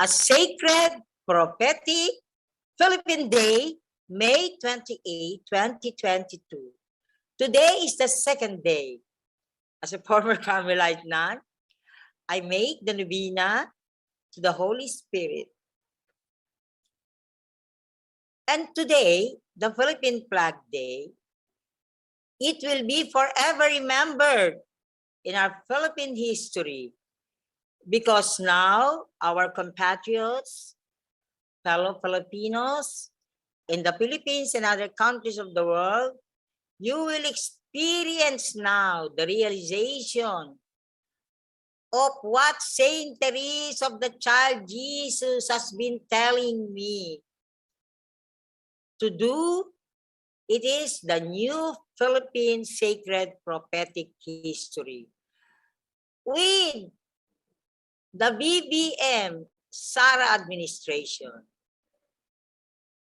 a sacred, prophetic Philippine Day, May 28, 2022. Today is the second day. As a former Carmelite nun, I make the novena to the Holy Spirit. And today, the Philippine Flag Day, it will be forever remembered in our Philippine history because now our compatriots, fellow Filipinos in the Philippines and other countries of the world, you will experience now the realization of what Saint Teresa of the Child Jesus has been telling me to do. It is the new Philippine Sacred Prophetic History. With the BBM Sara administration,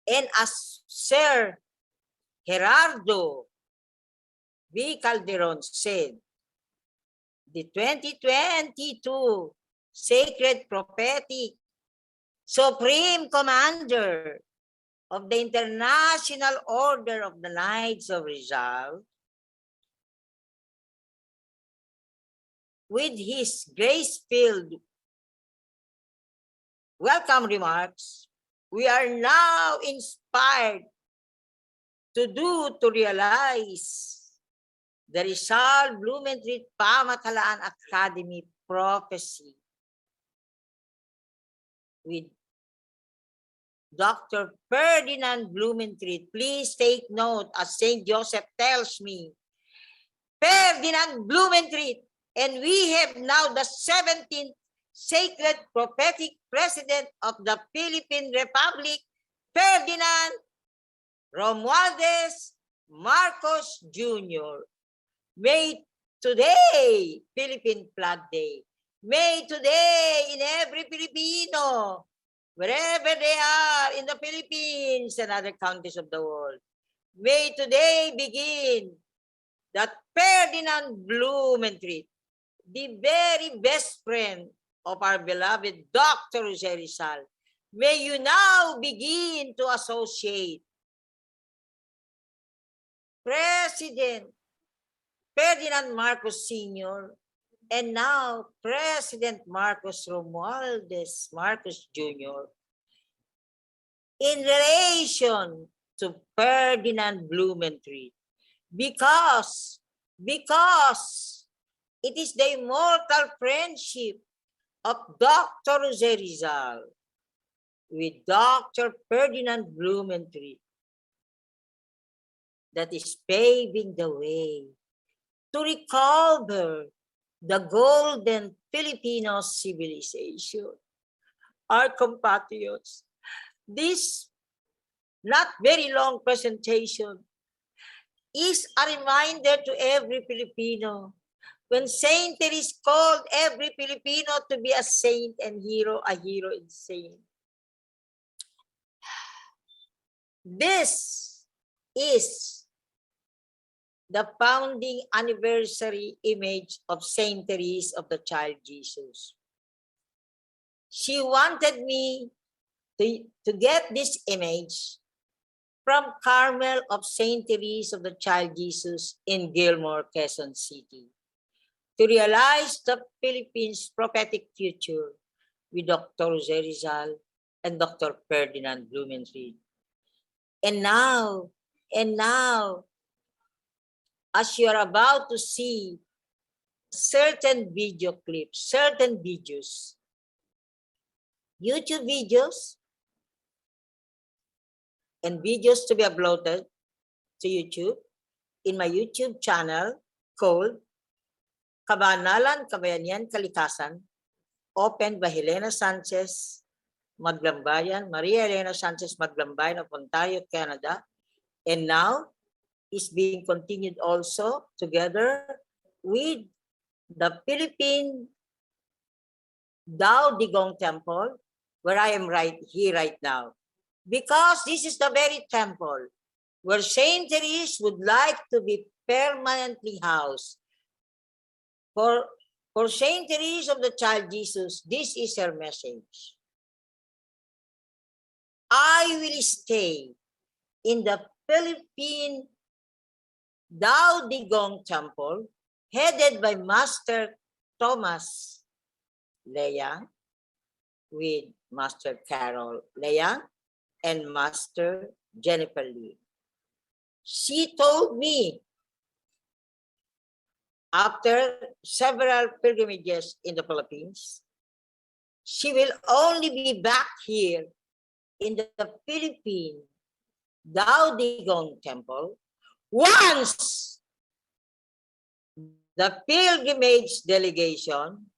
and as Sir Gerardo V. Calderon said, the 2022 Sacred Prophetic Supreme Commander of the International Order of the Knights of Rizal, with his grace-filled welcome remarks, we are now inspired to realize the Rizal Blumentritt Pamathalaan Academy prophecy with Dr. Ferdinand Blumentritt. Please take note, as St. Joseph tells me, Ferdinand Blumentritt, and we have now the 17th Sacred Prophetic President of the Philippine Republic, Ferdinand Romualdez Marcos Jr. May today, Philippine Flag Day. May today, in every Filipino, wherever they are in the Philippines and other countries of the world, may today begin that Ferdinand Blumentritt, the very best friend of our beloved Dr. Jose Rizal, may you now begin to associate President Ferdinand Marcos Sr. and now President Marcos Romualdez Marcos Jr. in relation to Ferdinand Blumentritt because it is the immortal friendship of Dr. Jose Rizal with Dr. Ferdinand Blumentritt that is paving the way to recover the golden Filipino civilization. Our compatriots, this not very long presentation is a reminder to every Filipino when Saint Teresa called every Filipino to be a saint and hero, a hero and saint. This is the founding anniversary image of Saint Teresa of the Child Jesus. She wanted me to get this image from Carmel of Saint Teresa of the Child Jesus in Gilmore, Quezon City, to realize the Philippines' prophetic future with Dr. Jose Rizal and Dr. Ferdinand Blumentritt. And now, as you are about to see certain video clips, certain videos, YouTube videos, and videos to be uploaded to YouTube in my YouTube channel called Kabanalan, Kabayanihan, Kalikasan, opened by Helena Sanchez Maglambayan, Maria Elena Sanchez Maglambayan of Ontario, Canada, and now is being continued also together with the Philippine Dao Digong Temple, where I am right here right now. Because this is the very temple where Saint Teresa would like to be permanently housed. For Saint Teresa of the Child Jesus, this is her message. I will stay in the Philippine Dao Digong Temple, headed by Master Thomas Leang, with Master Carol Leang and Master Jennifer Lee. She told me, after several pilgrimages in the Philippines, she will only be back here in the Philippine Dao Digong Temple once the pilgrimage delegation,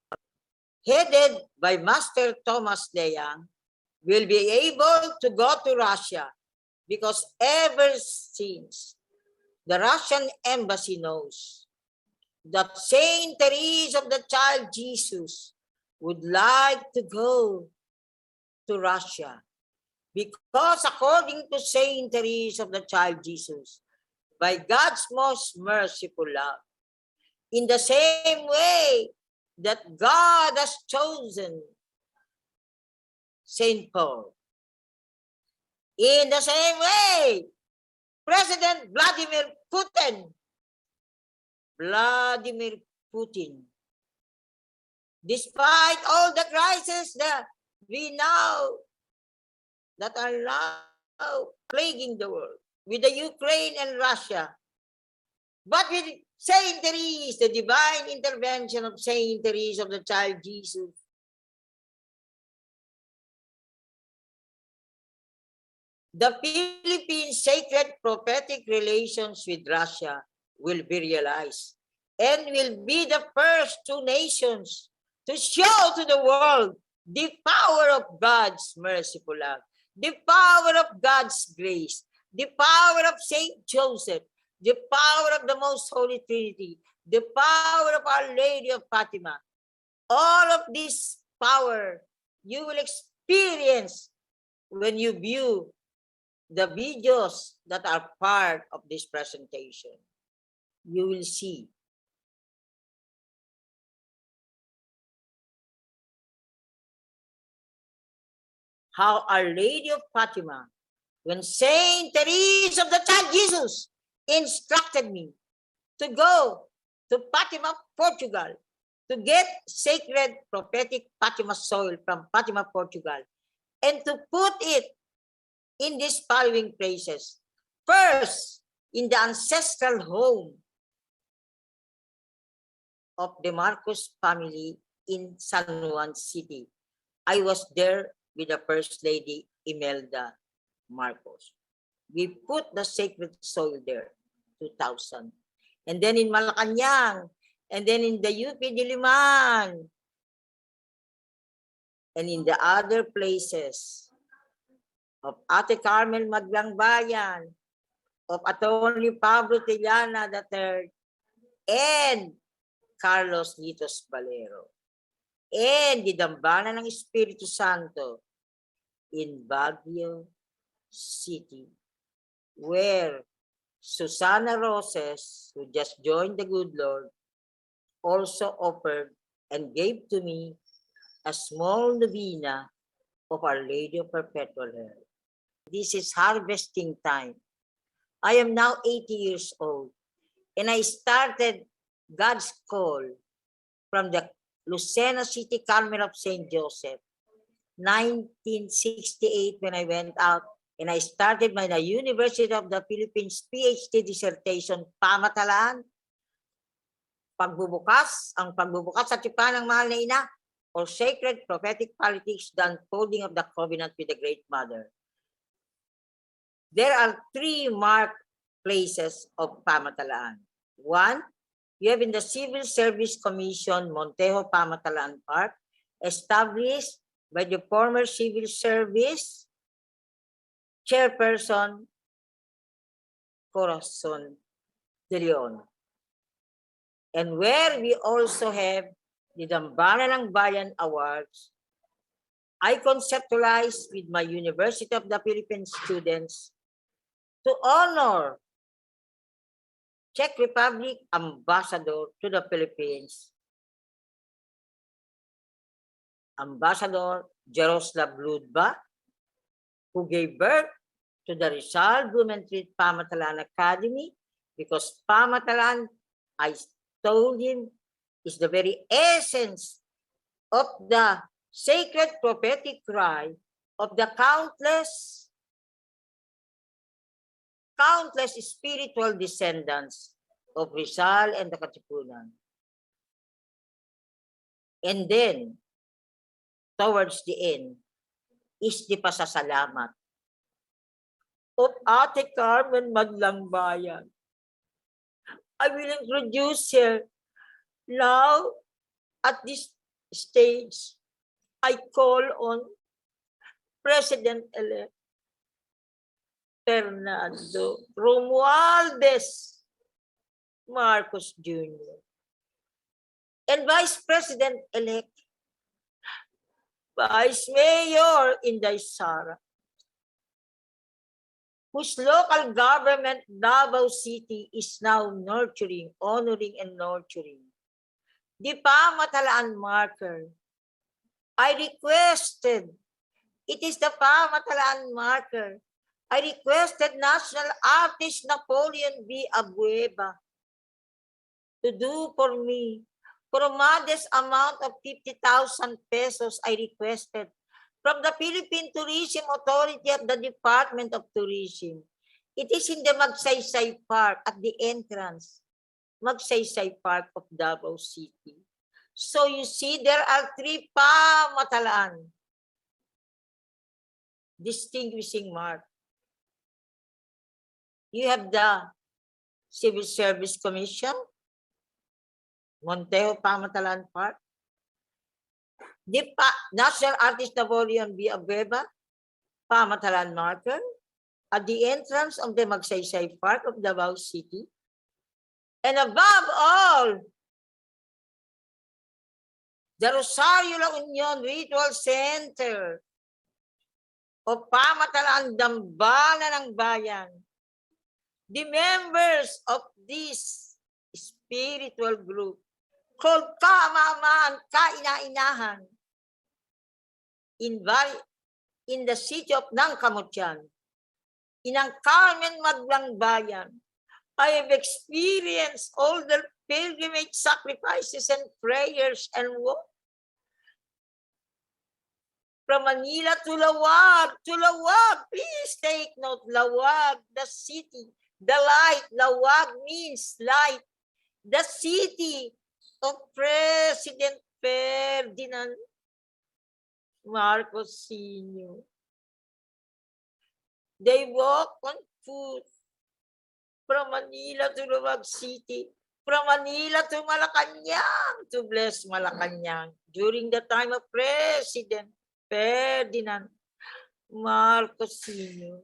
headed by Master Thomas Leang, will be able to go to Russia, because ever since the Russian embassy knows that Saint Teresa of the Child Jesus would like to go to Russia, because according to Saint Teresa of the Child Jesus, by God's most merciful love, in the same way that God has chosen Saint Paul, in the same way, President Vladimir Putin, despite all the crises that are now plaguing the world, with the Ukraine and Russia, but with Saint Teresa, the divine intervention of Saint Teresa of the Child Jesus, the Philippines' sacred prophetic relations with Russia will be realized and will be the first two nations to show to the world the power of God's merciful love, the power of God's grace, the power of Saint Joseph, the power of the Most Holy Trinity, the power of Our Lady of Fatima. All of this power you will experience when you view the videos that are part of this presentation. You will see how Our Lady of Fatima, when Saint Teresa of the Child Jesus instructed me to go to Fatima, Portugal, to get sacred prophetic Fatima soil from Fatima, Portugal, and to put it in these following places. First, in the ancestral home of the Marcos family in San Juan City. I was there with the First Lady Imelda Marcos. We put the sacred soil there, 2000. And then in Malacanang, and then in the UP Diliman, and in the other places of Ate Carmel Maglang Bayan, of Atty. Pablo Tillana III, and Carlos Nitos Valero, and the Dambana ng Espiritu Santo in Baguio City, where Susana Roses, who just joined the good Lord, also offered and gave to me a small novena of Our Lady of Perpetual Help. This is harvesting time. I am now 80 years old, and I started God's call from the Lucena City Carmel of St. Joseph, 1968, when I went out and I started my University of the Philippines PhD dissertation, Pamatalaan, ang pagbubukas sa tipan ng mahal na ina, or sacred prophetic politics, the unfolding of the covenant with the Great Mother. There are 3 marked places of Pamatalaan. 1, you have in the Civil Service Commission, Montejo Pamatalaan Park, established by the former Civil Service Chairperson Corazon de Leon. And where we also have the Dambana ng Bayan Awards, I conceptualized with my University of the Philippines students to honor Czech Republic Ambassador to the Philippines, Ambassador Jaroslav Ludba, who gave birth to the Rizal Blumentritt Pamatalan Academy, because Pamatalan, I told him, is the very essence of the sacred prophetic cry of the countless spiritual descendants of Rizal and the Katipunan. And then, towards the end, is the pasasalamat of Ate Carmen Madlangbayan. I will introduce her now. At this stage, I call on President-elect Fernando Romualdez Marcos Jr. and Vice President-elect Vice Mayor Inday Sara, whose local government, Davao City, is now honoring and nurturing the Pamatalaan marker. I requested, it is the Pamatalaan marker. I requested National Artist Napoleon B. Abueva to do for me, for a modest amount of 50,000 pesos I requested from the Philippine Tourism Authority at the Department of Tourism. It is in the Magsaysay Park at the entrance, Magsaysay Park of Davao City. So you see, there are 3 Pamatalaan distinguishing mark. You have the Civil Service Commission, Montejo Pamatalaan Park, the National Artist Napoleon B. Abueva Pamatalaan marker at the entrance of the Magsaysay Park of Davao City. And above all, the Rosario La Union Ritual Center of Pamatalaan Dambana ng Bayan. The members of this spiritual group called Kamamaan, Kaina-inahan in the city of Nangkamutyan, in ang Carmen Maglangbayan, I have experienced all the pilgrimage sacrifices and prayers and work. From Manila to Lawag, please take note, Lawag, the city, the light, Lawag means light, the city of President Ferdinand Marcos Sr. They walk on foot from Manila to Lawag City, from Manila to Malacanang, to bless Malacanang during the time of President Ferdinand Marcos Sr.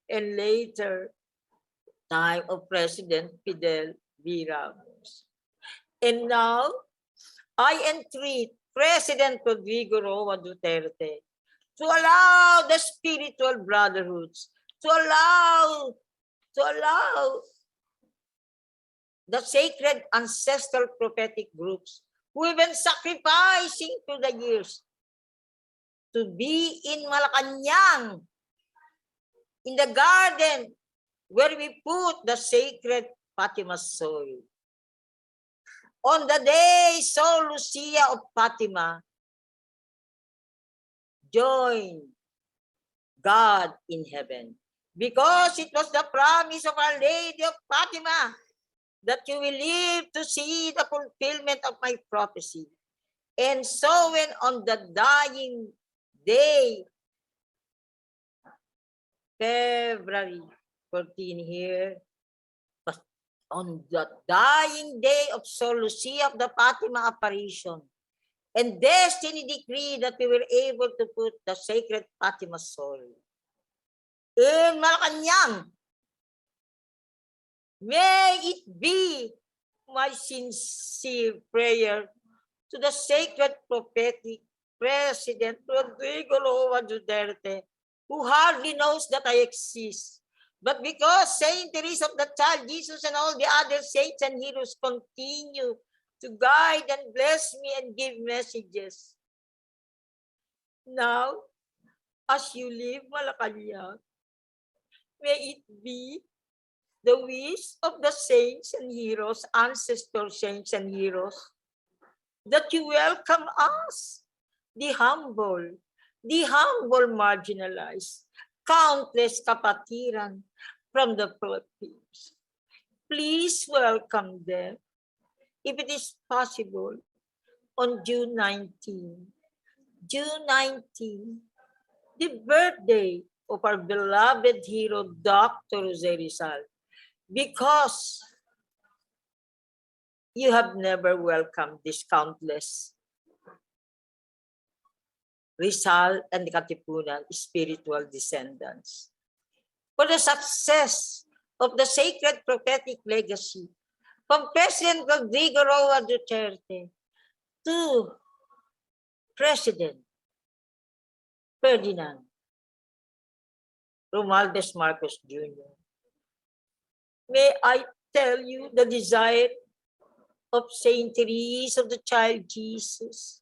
and later time of President Fidel V. Ramos. And now, I entreat President Rodrigo Roa Duterte to allow the spiritual brotherhoods, to allow the sacred ancestral prophetic groups who have been sacrificing through the years to be in Malacanang, in the garden where we put the sacred Fatima soil. On the day Sol Lucia of Fatima joined God in heaven, because it was the promise of Our Lady of Fatima that you will live to see the fulfillment of my prophecy. And so when on the dying day, February 14 here, on the dying day of Sol Lucia of the Fatima apparition, and destiny decreed that we were able to put the sacred Fatima soul in Malacanang. May it be my sincere prayer to the sacred prophetic President Rodrigo Roa Duterte, who hardly knows that I exist. But because Saint Teresa of the Child Jesus and all the other saints and heroes continue to guide and bless me and give messages. Now, as you leave Malacanang, may it be the wish of the saints and heroes, ancestor saints and heroes, that you welcome us, the humble marginalized, countless kapatiran from the Philippines. Please welcome them, if it is possible, on June 19. June 19, the birthday of our beloved hero, Dr. Jose Rizal, because you have never welcomed this countless Rizal and the Katipunan spiritual descendants. For the success of the sacred prophetic legacy from President Rodrigo Roa Duterte to President Ferdinand Romualdez Marcos Jr. May I tell you the desire of Saint Teresa of the Child Jesus,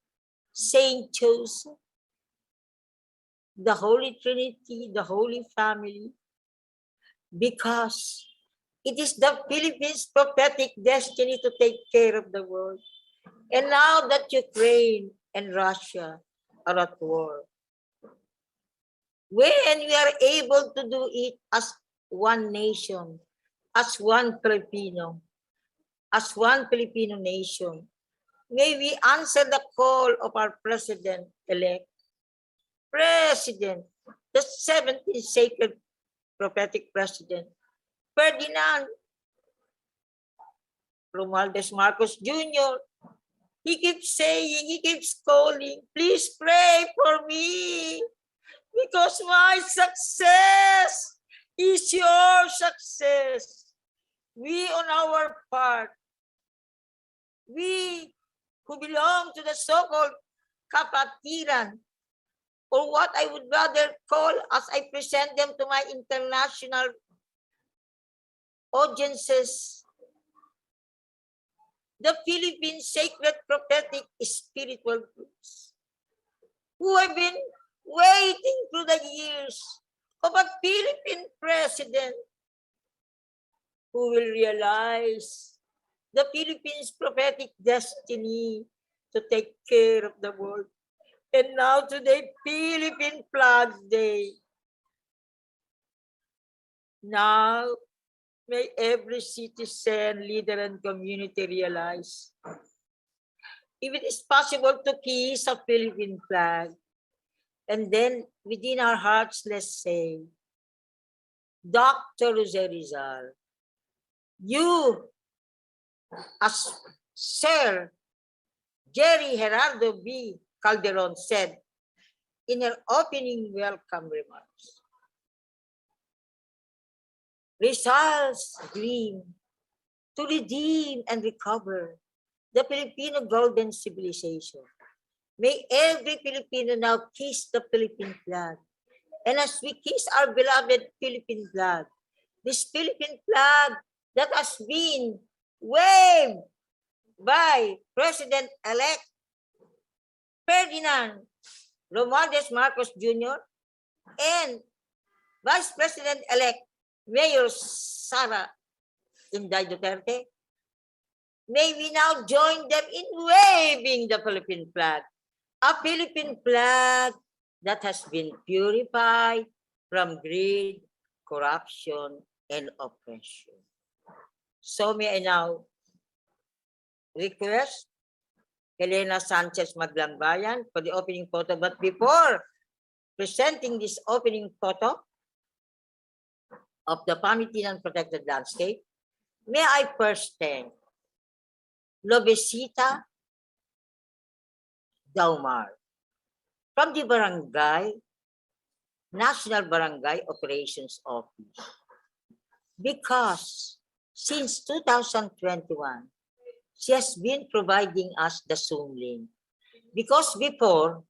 Saint Joseph, the Holy Trinity, the Holy Family, because it is the Philippines' prophetic destiny to take care of the world. And now that Ukraine and Russia are at war, when we are able to do it as one nation, as one Filipino nation, may we answer the call of our President-elect, the 17th sacred prophetic President, Ferdinand Romualdez Marcos Jr. He keeps saying, he keeps calling, please pray for me, because my success is your success. We on our part, we who belong to the so-called kapatiran, or what I would rather call, as I present them to my international audiences, the Philippine Sacred Prophetic Spiritual Groups, who have been waiting through the years of a Philippine president who will realize the Philippines' prophetic destiny to take care of the world. And now today, Philippine Flag Day. Now, may every citizen, leader, and community realize, if it is possible to kiss a Philippine flag, and then within our hearts, let's say, Dr. Jose Rizal, you, as Sir Jerry Gerardo B. Calderon said in her opening welcome remarks, Rizal's dream to redeem and recover the Filipino golden civilization. May every Filipino now kiss the Philippine flag. And as we kiss our beloved Philippine flag, this Philippine flag that has been waved by President-elect Ferdinand Romualdez Marcos Jr. and Vice President-elect Mayor Sara Inday Duterte, may we now join them in waving the Philippine flag, a Philippine flag that has been purified from greed, corruption, and oppression. So may I now request Helena Sanchez Maglambayan for the opening photo. But before presenting this opening photo of the Pamitinan Protected Landscape, may I first thank Lobesita Daumar from the National Barangay Operations Office, because since 2021, she has been providing us the Zoom link. Because before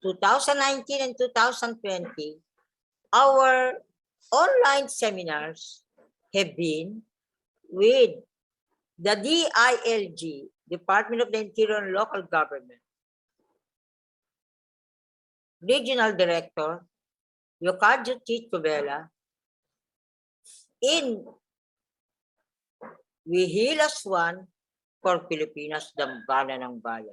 2019 and 2020, our online seminars have been with the DILG, Department of the Interior and Local Government, Regional Director Leocadio T. Covela, in We Heal as One for Pilipinas, Dambana ng Bayan.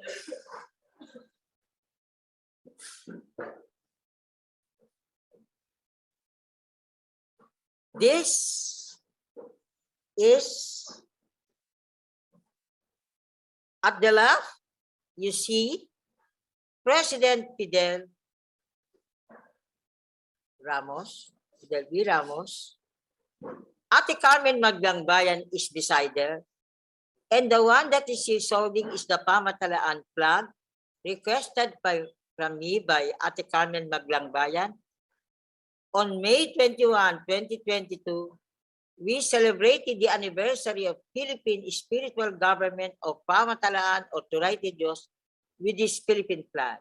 This is, at the left, you see President Fidel V. Ramos. Ate Carmen Maglangbayan is beside her. And the one that is holding is the Pamatalaan flag, requested from me by Ate Carmen Maglangbayan. On May 21, 2022, we celebrated the anniversary of Philippine spiritual government of Pamatalaan o Turay de Dios with this Philippine flag,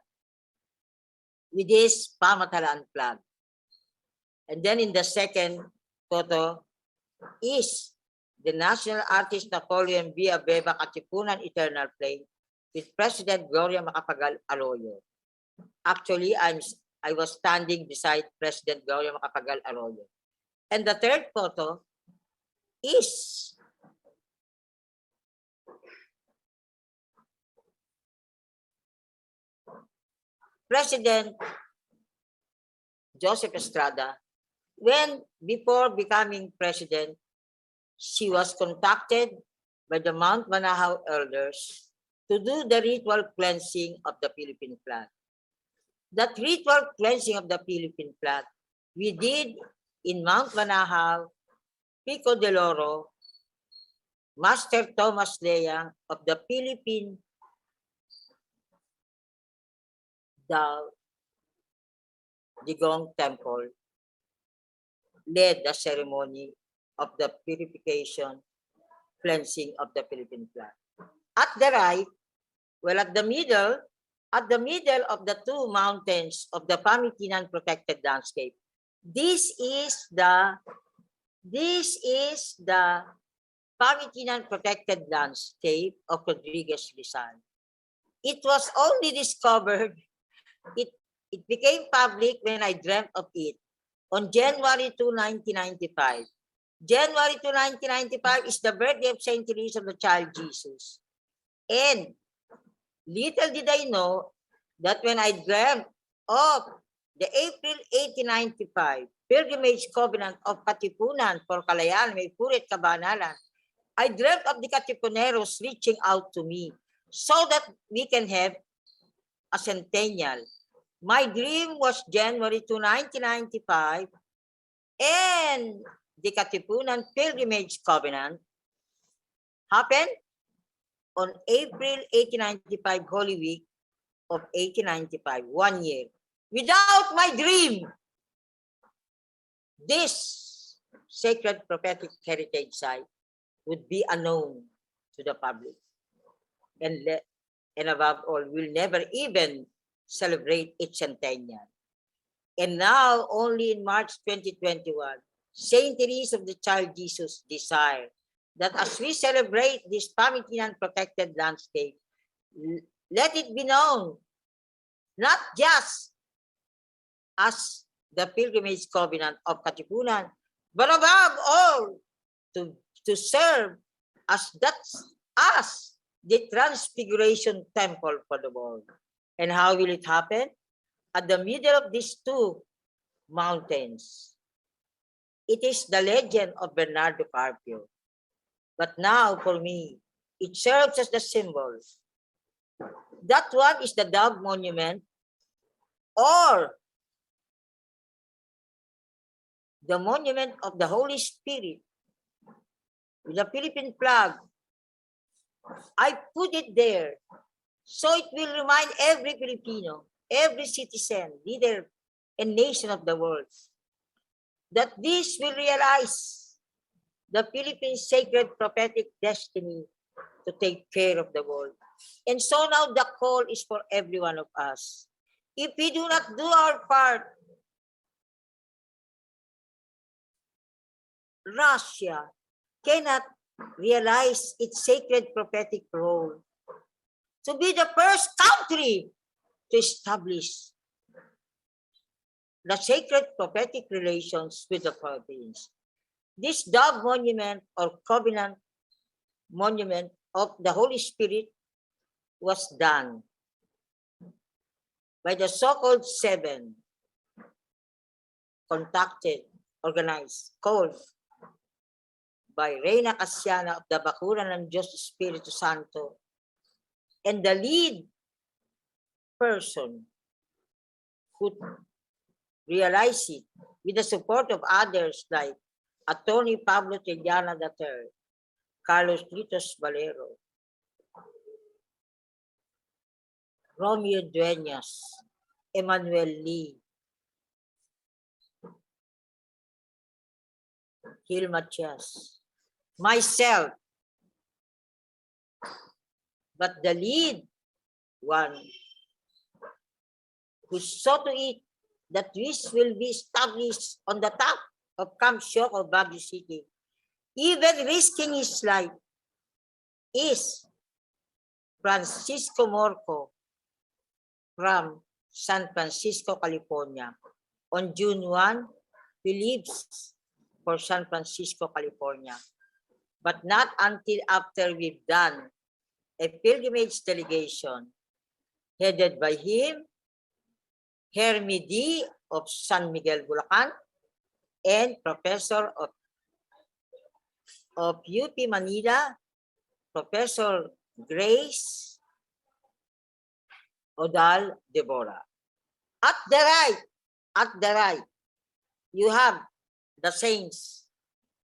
with this Pamatalaan flag. And then in the second photo is the national artist Napoleon V. Abeba Katipunan Eternal Flame with President Gloria Macapagal Arroyo. Actually, I was standing beside President Gloria Macapagal Arroyo. And the third photo is President Joseph Estrada. When, before becoming president, she was contacted by the Mount Manahaw elders to do the ritual cleansing of the Philippine flag. That ritual cleansing of the Philippine flag we did in Mount Manahaw, Pico de Oro, Master Thomas Leang of the Philippine Digong Temple led the ceremony of the purification, cleansing of the Philippine flag. At the right, well, at the middle of the two mountains of the Pamitinan protected landscape, this is the Pamitinan protected landscape of Rodriguez Rizal. It was only discovered, it became public when I dreamt of it on January 2, 1995. January 2, 1995 is the birthday of Saint Teresa of the Child Jesus. And little did I know that when I dreamt of the April 1895 pilgrimage covenant of Katipunan for Kalayaan, May Purit, Kabanalan, I dreamt of the Katipuneros reaching out to me so that we can have a centennial. My dream was January 2, 1995, and the Katipunan Pilgrimage Covenant happened on April 1895, Holy Week of 1895, 1 year. Without my dream, this sacred prophetic heritage site would be unknown to the public. And above all, we'll never even celebrate its centennial. And now, only in March 2021, Saint Teresa of the Child Jesus desired that as we celebrate this Pamitinan protected landscape, let it be known, not just as the pilgrimage covenant of Katipunan, but above all, to serve as the transfiguration temple for the world. And how will it happen? At the middle of these two mountains. It is the legend of Bernardo Carpio. But now, for me, it serves as the symbol. That one is the Dove Monument, or the monument of the Holy Spirit with the Philippine flag. I put it there so it will remind every Filipino, every citizen, leader, and nation of the world that this will realize the Philippines' sacred prophetic destiny to take care of the world. And so now the call is for every one of us. If we do not do our part, Russia cannot realize its sacred prophetic role to be the first country to establish the sacred prophetic relations with the Philippines. This dove monument or covenant monument of the Holy Spirit was done by the so-called seven, contacted, organized, called by Reina Casiana of the Bakuran ng Diyos Espiritu Santo, and the lead person who realized it with the support of others like Attorney Pablo Tellana III, Carlos Litos Valero, Romeo Dueñas, Emmanuel Lee, Gil Matias, myself, but the lead one who saw to it that this will be established on the top of Camp Shock of Baguio City, even risking his life, is Francisco Morco from San Francisco, California. On June 1, he leaves for San Francisco, California. But not until after we've done a pilgrimage delegation headed by him, Hermie D. of San Miguel, Bulacan, and Professor of UP Manila, Professor Grace Odal Deborah. At the right, you have the saints.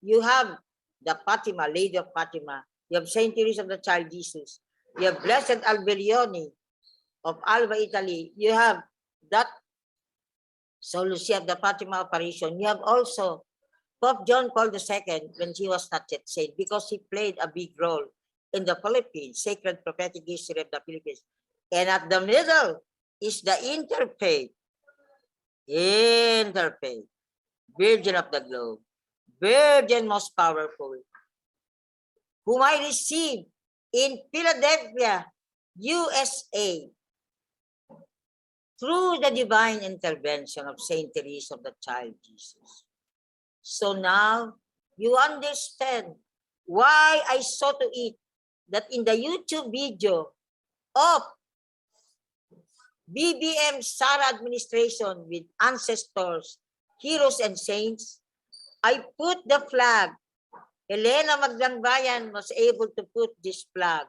You have the Fatima, Lady of Fatima. You have Saint Teresa of the Child Jesus. You have Blessed Alberione of Alba, Italy. You have that Saint Lucia of the Fatima Apparition. You have also Pope John Paul II when he was not yet saint, because he played a big role in the Philippines, sacred prophetic history of the Philippines. And at the middle is the interfaith, Virgin of the Globe, Virgin most powerful, whom I received in Philadelphia, USA, through the divine intervention of Saint Teresa of the Child Jesus. So now you understand why I saw to it that in the YouTube video of BBM Sara administration with ancestors, heroes, and saints, I put the flag. Elena Magdangbayan was able to put this flag,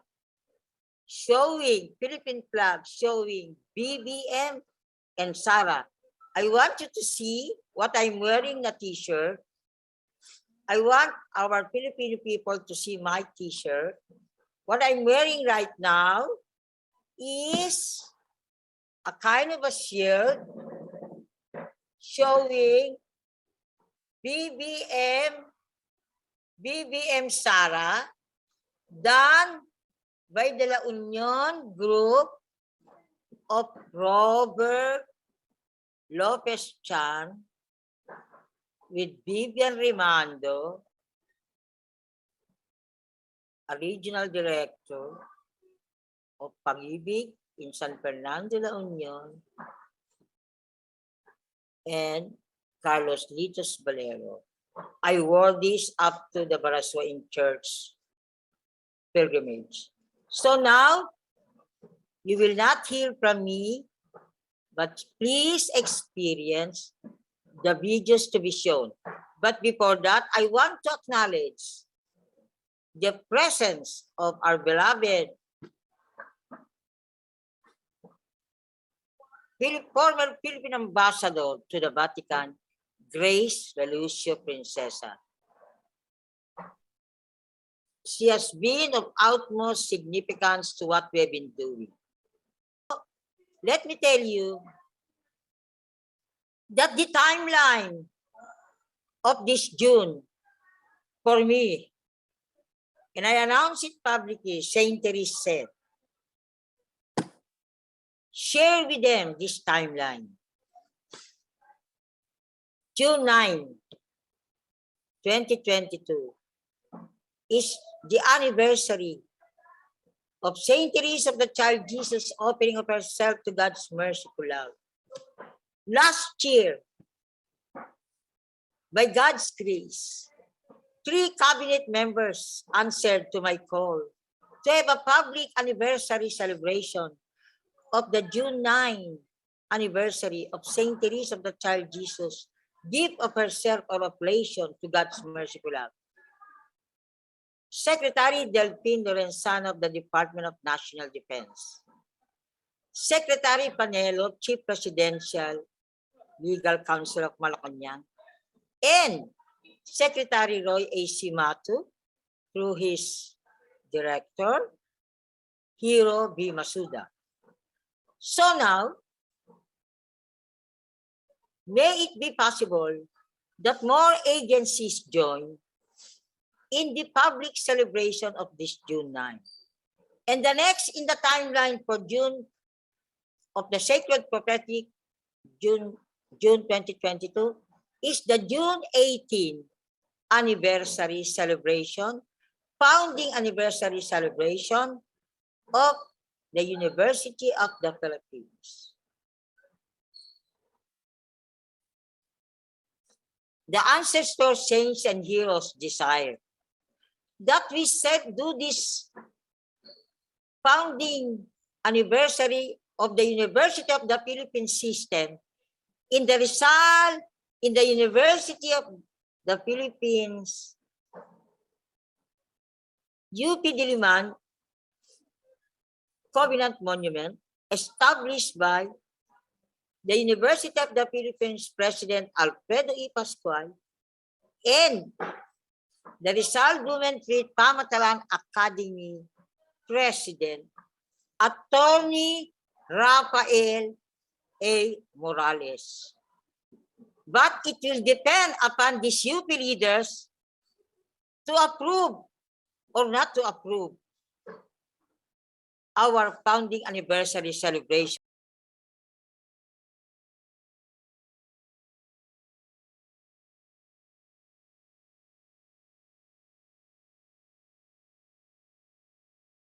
showing, Philippine flag, showing BBM and Sara. I want you to see what I'm wearing, a t-shirt. I want our Filipino people to see my t-shirt. What I'm wearing right now is a kind of a shield showing BBM Sara, done by the La Union group of Robert Lopez Chan with Vivian Rimando, a regional director of Pag-ibig in San Fernando, La Union, and Carlos Litos Valero. I wore this up to the Baraswain Church pilgrimage. So now, you will not hear from me, but please experience the videos to be shown. But before that, I want to acknowledge the presence of our beloved former Philippine ambassador to the Vatican, Grace Relucio Princesa. She has been of utmost significance to what we have been doing. Let me tell you that the timeline of this June for me, and I announced it publicly, Saint Teresa said, share with them this timeline. June 9, 2022 is the anniversary of Saint Teresa of the Child Jesus opening of herself to God's merciful love. Last year, By God's grace, 3 cabinet members answered to my call to have a public anniversary celebration of the June 9 anniversary of Saint Teresa of the Child Jesus, gift of herself or oblation to God's merciful love. Secretary Delphine Lorenzano of the Department of National Defense. Secretary Panelo, Chief Presidential Legal Counsel of Malacanang. And Secretary Roy A. Simatu, through his director, Hiro B. Masuda. So now, may it be possible that more agencies join in the public celebration of this June 9. And the next in the timeline for June of the Sacred Prophetic, June 2022, is the June 18 anniversary celebration, founding anniversary celebration of the University of the Philippines. The ancestor saints and heroes desire that we do this founding anniversary of the University of the Philippines system in the Rizal, in the University of the Philippines, UP Diliman Covenant Monument, established by the University of the Philippines President Alfredo E. Pascual and the Rizal Blumentritt Pamatalang Academy President Attorney Rafael A. Morales. But it will depend upon these UP leaders to approve or not to approve our founding anniversary celebration.